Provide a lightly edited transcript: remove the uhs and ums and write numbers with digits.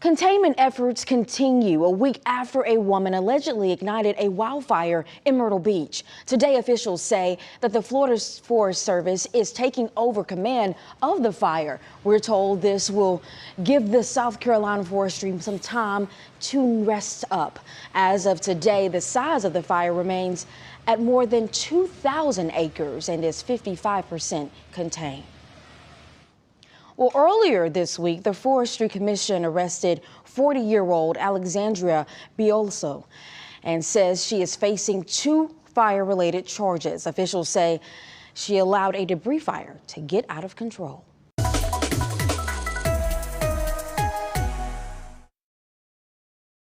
Containment efforts continue a week after a woman allegedly ignited a wildfire in Myrtle Beach. Today, officials say that the Florida Forest Service is taking over command of the fire. We're told this will give the South Carolina Forestry some time to rest up. As of today, the size of the fire remains at more than 2,000 acres and is 55% contained. Well, earlier this week, the Forestry Commission arrested 40-year-old Alexandria Biolso and says she is facing 2 fire-related charges. Officials say she allowed a debris fire to get out of control.